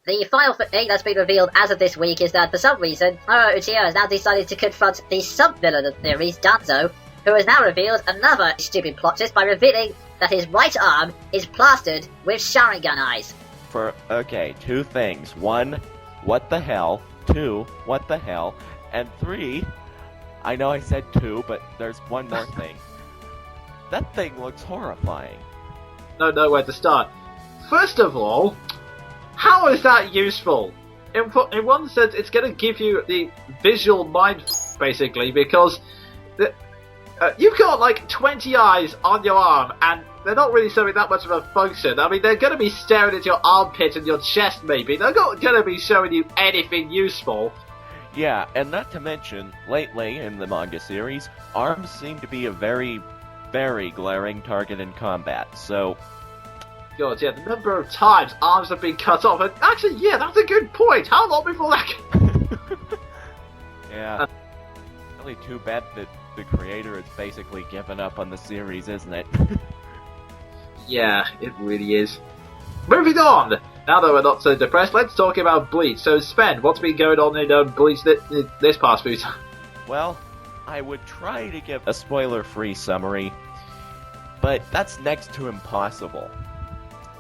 The final thing that's been revealed as of this week is that, for some reason, Mamoru Uchiha has now decided to confront the sub-villain of the series, Danzo, who has now revealed another stupid plot twist by revealing that his right arm is plastered with Sharingan eyes. Okay, 2 things. 1, what the hell? 2, what the hell? And 3, I know I said 2, but there's one more thing. That thing looks horrifying. No, where to start. First of all, how is that useful? In one sense, it's going to give you the visual mind, basically, because you've got like 20 eyes on your arm, and they're not really serving that much of a function. I mean, they're going to be staring at your armpit and your chest, maybe. They're not going to be showing you anything useful. Yeah, and not to mention, lately in the manga series, arms seem to be a very, very glaring target in combat, so... God, yeah, the number of times arms have been cut off, and actually, yeah, that's a good point. How long before that? Yeah, really too bad that the creator has basically given up on the series, isn't it? Yeah, it really is. Moving on! Now that we're not so depressed, let's talk about Bleach. So, Sven, what's been going on in Bleach this past week? Well, I would try to give a spoiler-free summary, but that's next to impossible.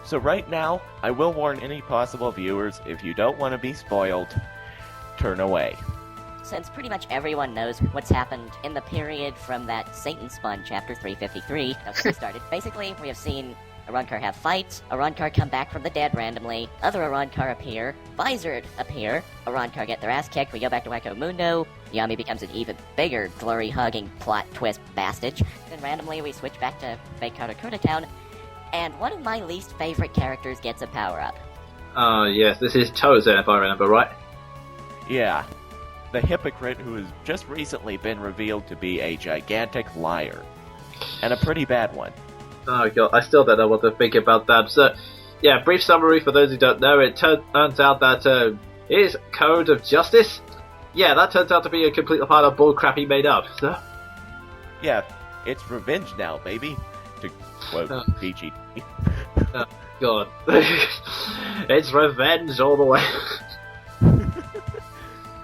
So right now, I will warn any possible viewers, if you don't want to be spoiled, turn away. Since pretty much everyone knows what's happened in the period from that Satan Spawn chapter 353 started, basically we have seen Arrancar have fights, Arrancar come back from the dead randomly, other Arrancar appear, Visored appear, Arrancar get their ass kicked, we go back to Wacko Mundo, Yami becomes an even bigger glory-hugging plot twist bastard, then randomly we switch back to fake Karakura Town, and one of my least favorite characters gets a power-up. Oh, yes, this is Tozen, if I remember right. Yeah, the hypocrite who has just recently been revealed to be a gigantic liar. And a pretty bad one. Oh god, I still don't know what to think about that. So, yeah, brief summary for those who don't know. It turns out that his code of justice, yeah, that turns out to be a complete pile of bullcrap he made up. So, yeah, it's revenge now, baby. To quote PG. Oh god. It's revenge all the way.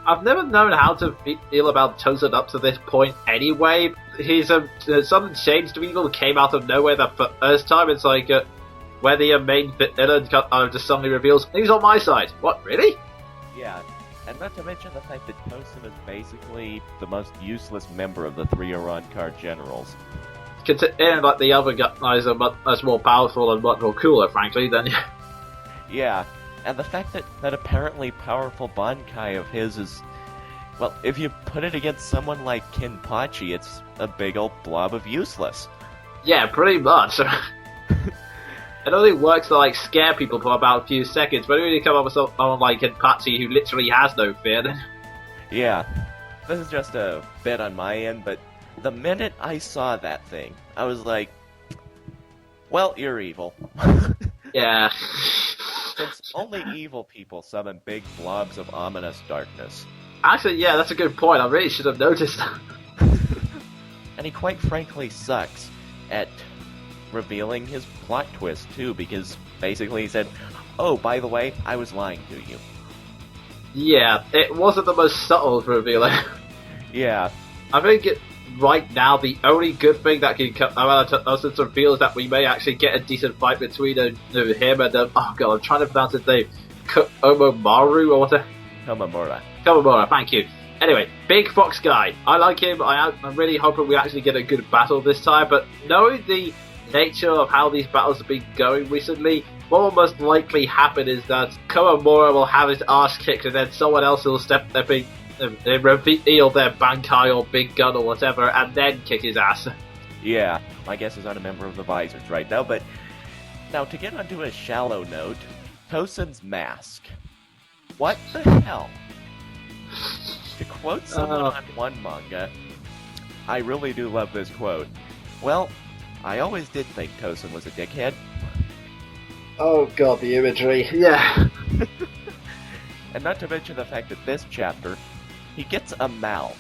I've never known how to feel about Tozen up to this point anyway. He's something changed to evil came out of nowhere the first time. It's like where the main villain just suddenly reveals he's on my side. What, really? Yeah, and not to mention the fact that Tozen is basically the most useless member of the 3 Arrancar generals. Considering like the other guys are much more powerful and much more cooler, frankly, then yeah. And the fact that apparently powerful Bankai of his is... Well, if you put it against someone like Kinpachi, it's a big old blob of useless. Yeah, pretty much. It only works to like scare people for about a few seconds, but when you come up with someone like Kinpachi who literally has no fear, then... Yeah, this is just a bit on my end, but the minute I saw that thing, I was like, well, you're evil. Yeah. Since only evil people summon big blobs of ominous darkness. Actually, yeah, that's a good point. I really should have noticed that. And he quite frankly sucks at revealing his plot twist, too, because basically he said, oh, by the way, I was lying to you. Yeah, it wasn't the most subtle reveal. Yeah. I think right now, the only good thing that can come out of this reveal is that we may actually get a decent fight between him and, oh god, I'm trying to pronounce his name, Omomaru or whatever? Komamura, thank you. Anyway, big fox guy. I like him. I'm really hoping we actually get a good battle this time, but knowing the nature of how these battles have been going recently, what will most likely happen is that Komamura will have his arse kicked and then someone else will step in. They reveal their Bankai or Big Gun or whatever, and then kick his ass. Yeah, my guess is on a member of the Visors right now, but... Now, to get onto a shallow note, Tosen's mask. What the hell? To quote someone on one manga, I really do love this quote. Well, I always did think Tosen was a dickhead. Oh god, the imagery. Yeah. And not to mention the fact that this chapter, he gets a mouth,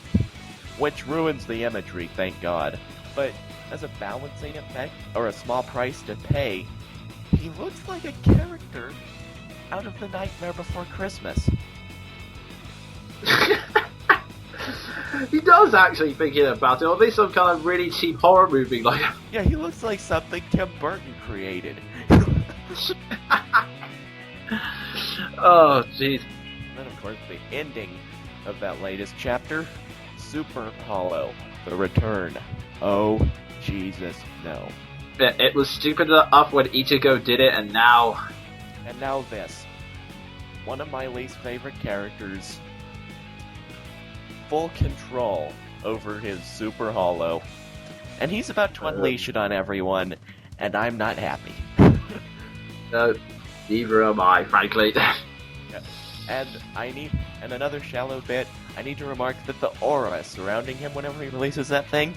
which ruins the imagery, thank God. But as a balancing effect, or a small price to pay, he looks like a character out of The Nightmare Before Christmas. He does actually, thinking about it, or at least some kind of really cheap horror movie like. Yeah, he looks like something Tim Burton created. Oh, jeez. Then, of course, the ending of that latest chapter, Super Hollow, The Return. Oh, Jesus, no. It was stupid enough when Ichigo did it, and now... And now this. One of my least favorite characters. Full control over his Super Hollow. And he's about to unleash it on everyone, and I'm not happy. No, neither am I, frankly. Yeah. And another shallow bit, I need to remark that the aura surrounding him whenever he releases that thing,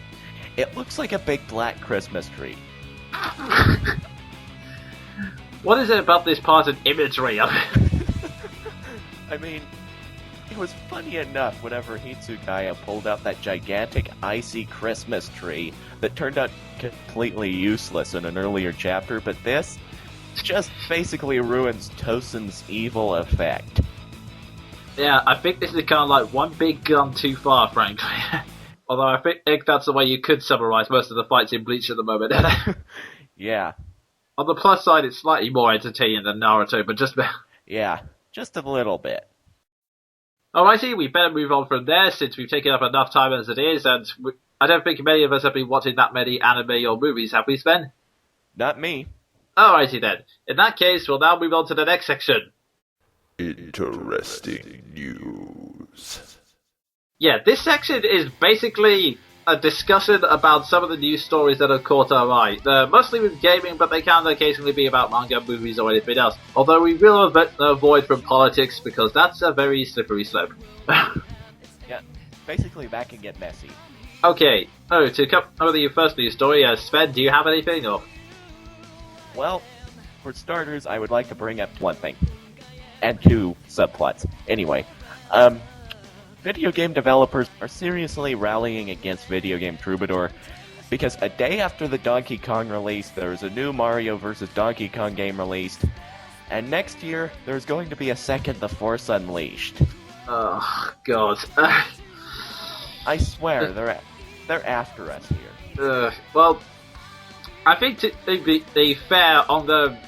it looks like a big black Christmas tree. What is it about this part of imagery of it? I mean, it was funny enough whenever Hitsugaya pulled out that gigantic icy Christmas tree that turned out completely useless in an earlier chapter, but this just basically ruins Tosen's evil effect. Yeah, I think this is kind of like one big gun too far, frankly. Although I think that's the way you could summarize most of the fights in Bleach at the moment. Yeah. On the plus side, it's slightly more entertaining than Naruto, but just... Yeah, just a little bit. Alrighty, we better move on from there, since we've taken up enough time as it is, and I don't think many of us have been watching that many anime or movies, have we, Sven? Not me. Alrighty then. In that case, we'll now move on to the next section. Interesting news. Yeah, this section is basically a discussion about some of the news stories that have caught our eye. They're mostly with gaming, but they can occasionally be about manga, movies, or anything else. Although we will avoid from politics, because that's a very slippery slope. Yeah, basically that can get messy. Okay, to cover the first news story, Sven, do you have anything, or...? Well, for starters, I would like to bring up one thing. And two subplots. Anyway, video game developers are seriously rallying against Video Game Troubadour because a day after the Donkey Kong release, there is a new Mario vs. Donkey Kong game released, and next year, there's going to be a second The Force Unleashed. Oh, God. I swear, they're after us here. Well, I think to be fair on the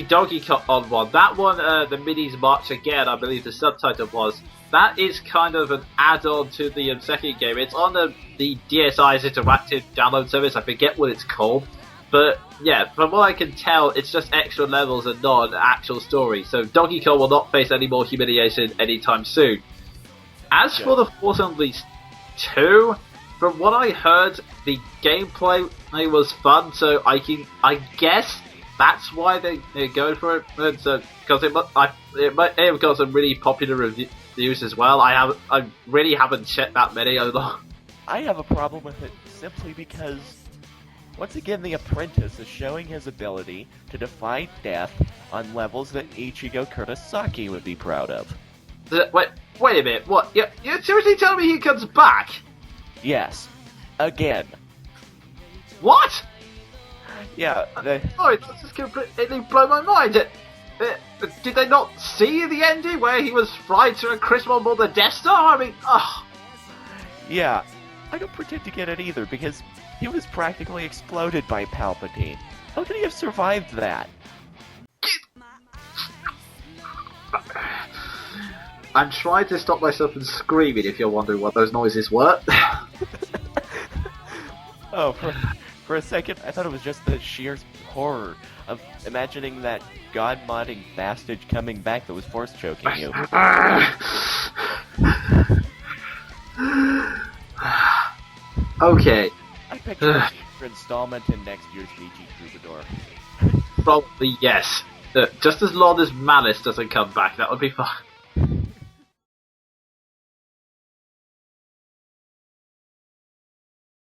Donkey Kong one, that one, the Minis March Again, I believe the subtitle was, that is kind of an add-on to the second game. It's on the DSi's interactive download service, I forget what it's called, but yeah, from what I can tell, it's just extra levels and not an actual story, so Donkey Kong will not face any more humiliation anytime soon. As for the Force Unleashed 2, from what I heard, the gameplay was fun, so I guess that's why they're going for it. Because it might have got some really popular reviews as well. I really haven't checked that many. I have a problem with it simply because, once again, the apprentice is showing his ability to defy death on levels that Ichigo Kurosaki would be proud of. Wait a minute. What? You're seriously telling me he comes back? Yes. Again. What? Yeah, Sorry, that's just completely blown my mind. Did they not see the ending where he was fried to a crisp on board the Death Star? I mean, ugh. Yeah, I don't pretend to get it either, because he was practically exploded by Palpatine. How could he have survived that? I'm trying to stop myself from screaming if you're wondering what those noises were. Oh, for a second, I thought it was just the sheer horror of imagining that god-modding bastard coming back that was force choking you. Okay. I picture a future installment in next year's VG Troubadour. Probably yes. Just as long as Malice doesn't come back, that would be fine.